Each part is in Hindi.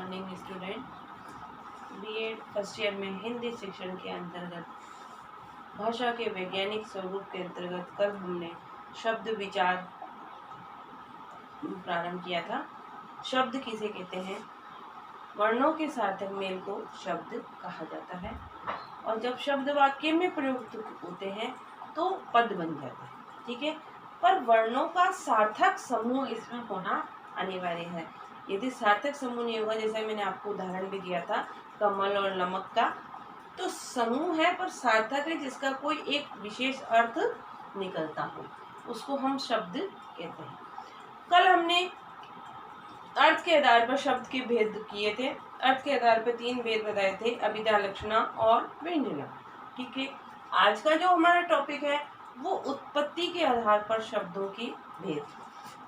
Morning student. BEd first year में हिंदी शिक्षण के अंतर्गत भाषा के वैज्ञानिक स्वरूप के अंतर्गत कल हमने शब्द विचार प्रारंभ किया था। शब्द किसे कहते हैं? वर्णों के सार्थक मेल को शब्द कहा जाता है, और जब शब्द वाक्य में प्रयुक्त होते हैं तो पद बन जाते हैं। ठीक है, पर वर्णों का सार्थक समूह इसमें होना अनिवार्य है। यदि सार्थक समूह नहीं होगा, जैसे मैंने आपको उदाहरण भी दिया था कमल और नमक का, तो समूह है पर सार्थक है जिसका कोई एक विशेष अर्थ निकलता हो, उसको हम शब्द कहते हैं। कल हमने अर्थ के आधार पर शब्द के भेद किए थे। अर्थ के आधार पर 3 भेद बताए थे, अभिधा, लक्षणा और व्यंजना। ठीक है, आज का जो हमारा टॉपिक है वो उत्पत्ति के आधार पर शब्दों की भेद।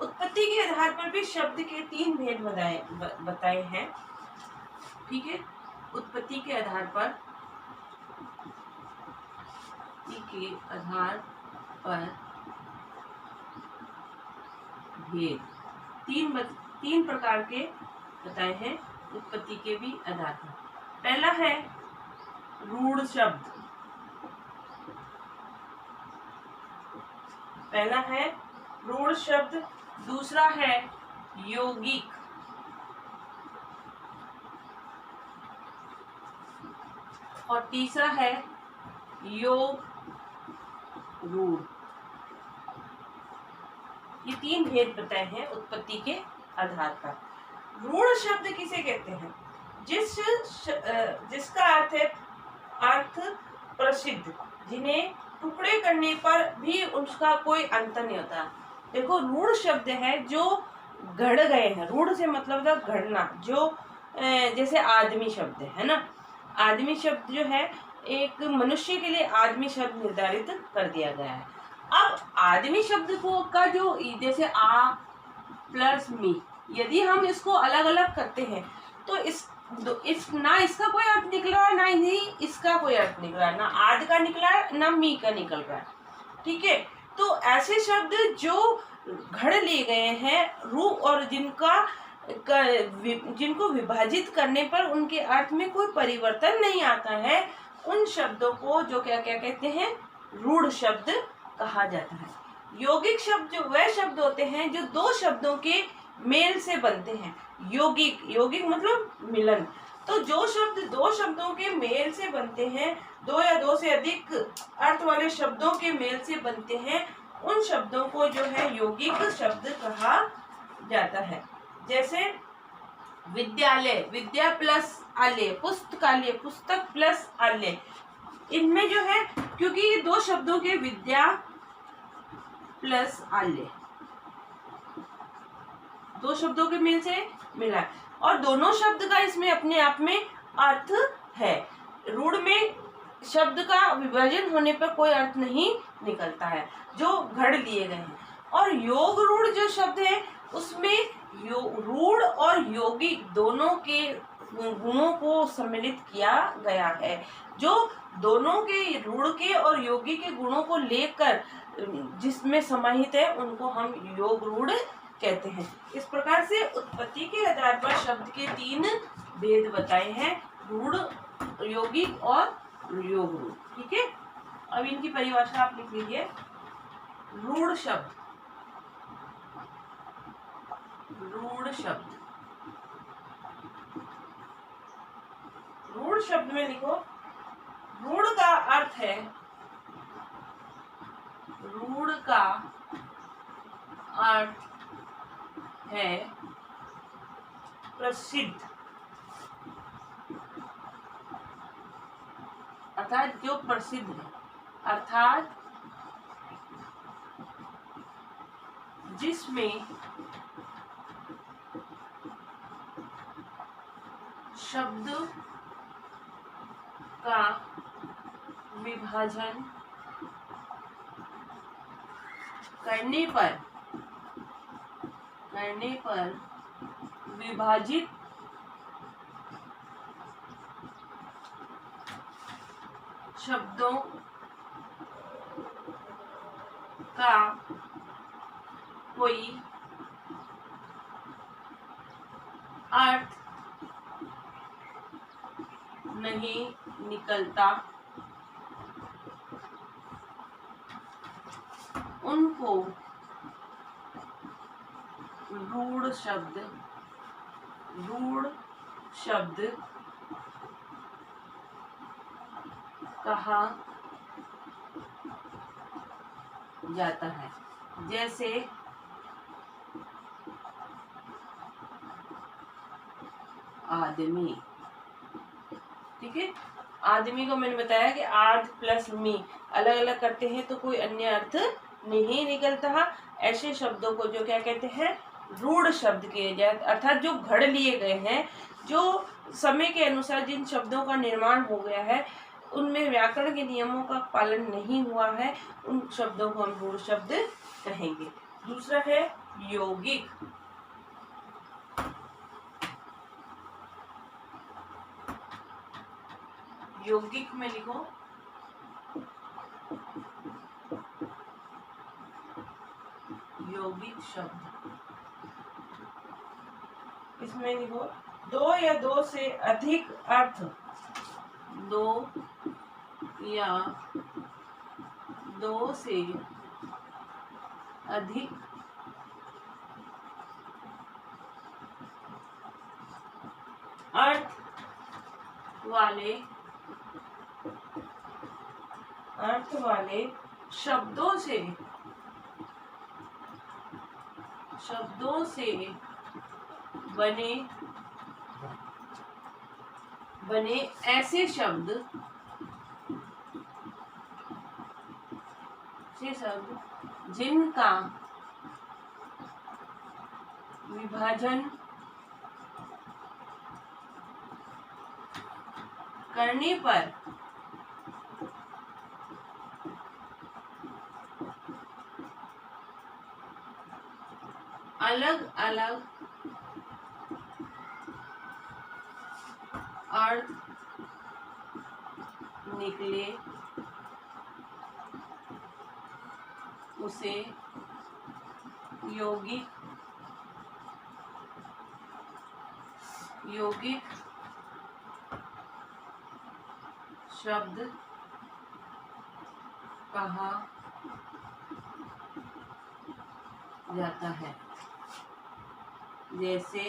उत्पत्ति के आधार पर भी शब्द के 3 भेद बताए हैं। ठीक है, उत्पत्ति के आधार पर भेद 3 प्रकार के बताए हैं उत्पत्ति के भी आधार पर। पहला है रूढ़ शब्द, दूसरा है यौगिक, और तीसरा है योग रूढ़। ये 3 भेद बताए हैं उत्पत्ति के आधार पर। रूढ़ शब्द किसे कहते हैं? जिसका अर्थ प्रसिद्ध, जिन्हें टुकड़े करने पर भी उसका कोई अंत नहीं होता। देखो, रूढ़ शब्द है जो गढ़ गए हैं। रूढ़ से मतलब था गढ़ना, जो जैसे आदमी शब्द है ना। आदमी शब्द जो है, एक मनुष्य के लिए आदमी शब्द निर्धारित कर दिया गया है। अब आदमी शब्द को का जो जैसे आ प्लस मी, यदि हम इसको अलग अलग करते हैं तो इस ना इसका कोई अर्थ निकल रहा है, ना ही इसका कोई अर्थ निकल रहा है, ना आद का निकला है ना मी का निकल रहा है। ठीक है, तो ऐसे शब्द जो घड़ लिए गए हैं रू, और जिनको विभाजित करने पर उनके अर्थ में कोई परिवर्तन नहीं आता है, उन शब्दों को जो क्या कहते हैं, रूढ़ शब्द कहा जाता है। यौगिक शब्द जो वह शब्द होते हैं जो 2 शब्दों के मेल से बनते हैं। यौगिक मतलब मिलन। तो जो शब्द 2 शब्दों के मेल से बनते हैं, 2 या 2 से अधिक अर्थ वाले शब्दों के मेल से बनते हैं, उन शब्दों को जो है यौगिक शब्द कहा जाता है। जैसे विद्यालय, विद्या प्लस आलय, पुस्तकालय, पुस्तक प्लस आलय। इनमें जो है, क्योंकि ये 2 शब्दों के विद्या प्लस आलय 2 शब्दों के मेल से मिला, और दोनों शब्द का इसमें अपने आप में अर्थ है। रूढ़ में शब्द का विभाजन होने पर कोई अर्थ नहीं निकलता है, जो घड़ लिए गए हैं। और योग रूढ़ जो शब्द है, उसमें रूढ़ और यौगिक दोनों के गुणों को सम्मिलित किया गया है। जो दोनों के, रूढ़ के और योगी के गुणों को लेकर जिसमें समाहित है, उनको हम योग रूढ़ कहते हैं। इस प्रकार से उत्पत्ति के आधार पर शब्द के 3 भेद बताए हैं, रूढ़, यौगिक और योग रूढ़। ठीक है, अब इनकी परिभाषा आप लिख लीजिए। रूढ़ शब्द, रूढ़ शब्द में लिखो, रूढ़ का अर्थ है, प्रसिद्ध, अर्थात जो प्रसिद्ध है, अर्थात जिसमें शब्द का विभाजन करने पर विभाजित शब्दों का कोई अर्थ नहीं निकलता उनको रूढ़ शब्द कहा जाता है। जैसे आदमी, ठीक है। आदमी को मैंने बताया कि आद प्लस मी अलग अलग करते हैं तो कोई अन्य अर्थ नहीं निकलता। ऐसे शब्दों को जो क्या कहते हैं, रूढ़ शब्द किए जाए, अर्थात जो घड़ लिए गए हैं, जो समय के अनुसार जिन शब्दों का निर्माण हो गया है, उनमें व्याकरण के नियमों का पालन नहीं हुआ है, उन शब्दों को हम रूढ़ शब्द कहेंगे। दूसरा है यौगिक। यौगिक में लिखो यौगिक शब्द। इसमें लिखो दो या दो से अधिक अर्थ, दो या दो से अधिक अर्थ वाले शब्दों से बने ऐसे शब्द जिनका विभाजन करने पर अलग अलग अर्थ निकले, उसे यौगिक शब्द कहा जाता है। जैसे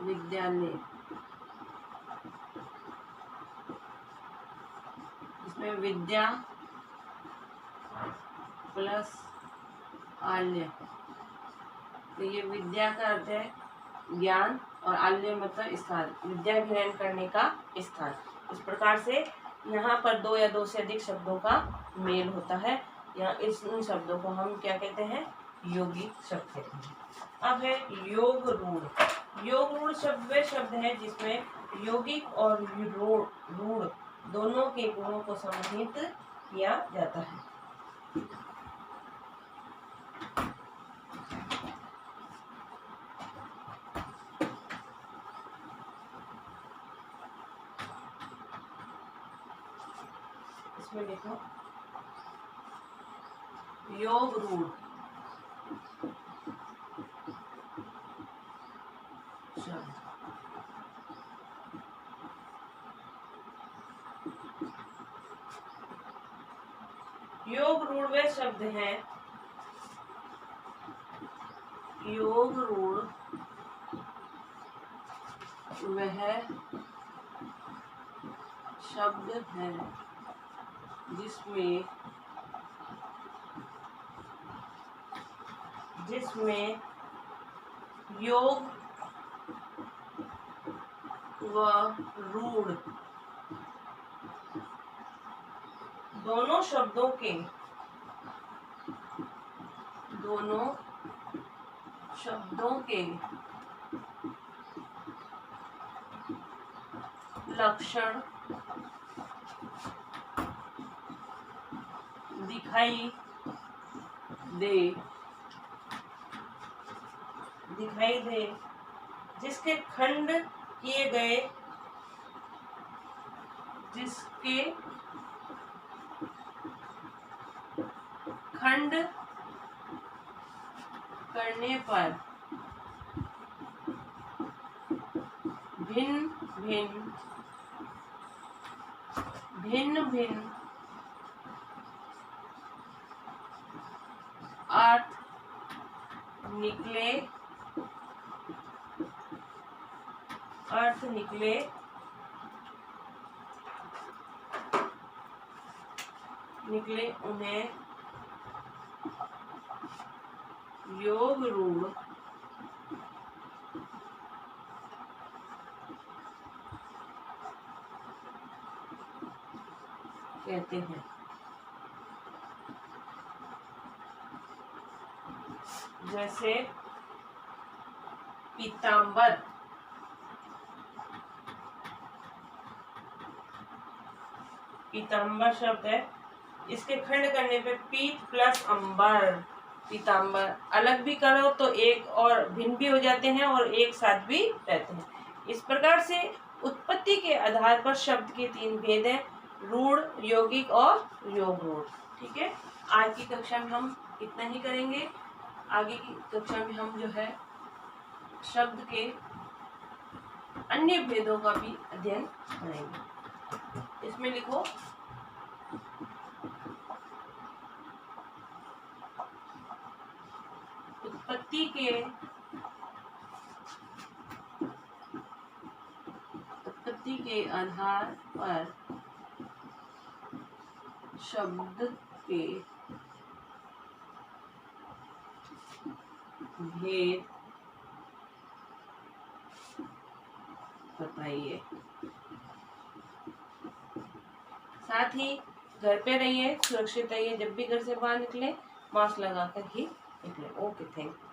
विद्यालय, इसमें विद्या प्लस आल्य, तो ये विद्या का अर्थ है ज्ञान और आल्य मतलब स्थान, विद्या ग्रहण करने का स्थान। इस प्रकार से यहाँ पर दो या दो से अधिक शब्दों का मेल होता है। यहाँ इन शब्दों को हम क्या कहते हैं, यौगिक शब्द कहते हैं। अब है योग रूढ़। योग रूढ़ शब्द वे शब्द है जिसमें यौगिक और रूढ़ दोनों के गुणों को समाहित किया जाता है। इसमें देखो योग रूढ़ शब्द, योग रूढ़ वे शब्द हैं, योग रूढ़ वह शब्द है जिसमें योग व रूढ़ दोनों शब्दों के लक्षण दिखाई दे, जिसके खंड किए गए, जिसके खंड करने पर भिन्न भिन्न अर्थ निकले उन्हें योग रूढ़ कहते हैं। जैसे पीताम्बर, पीताम्बर शब्द है, इसके खंड करने पे पीत प्लस अंबर, पीताम्बर। अलग भी करो तो एक और भिन्न भी हो जाते हैं और एक साथ भी रहते हैं। इस प्रकार से उत्पत्ति के आधार पर शब्द के 3 भेद हैं, रूढ़, यौगिक और योग रूढ़। ठीक है, आज की कक्षा में हम इतना ही करेंगे। आगे की कक्षा में हम जो है शब्द के अन्य भेदों का भी अध्ययन करेंगे। इसमें लिखो उत्पत्ति के आधार पर शब्द के भेद बताइए। साथ ही घर पे रहिए, सुरक्षित रहिए। जब भी घर से बाहर निकले मास्क लगाकर ही निकले। Okay, thank you.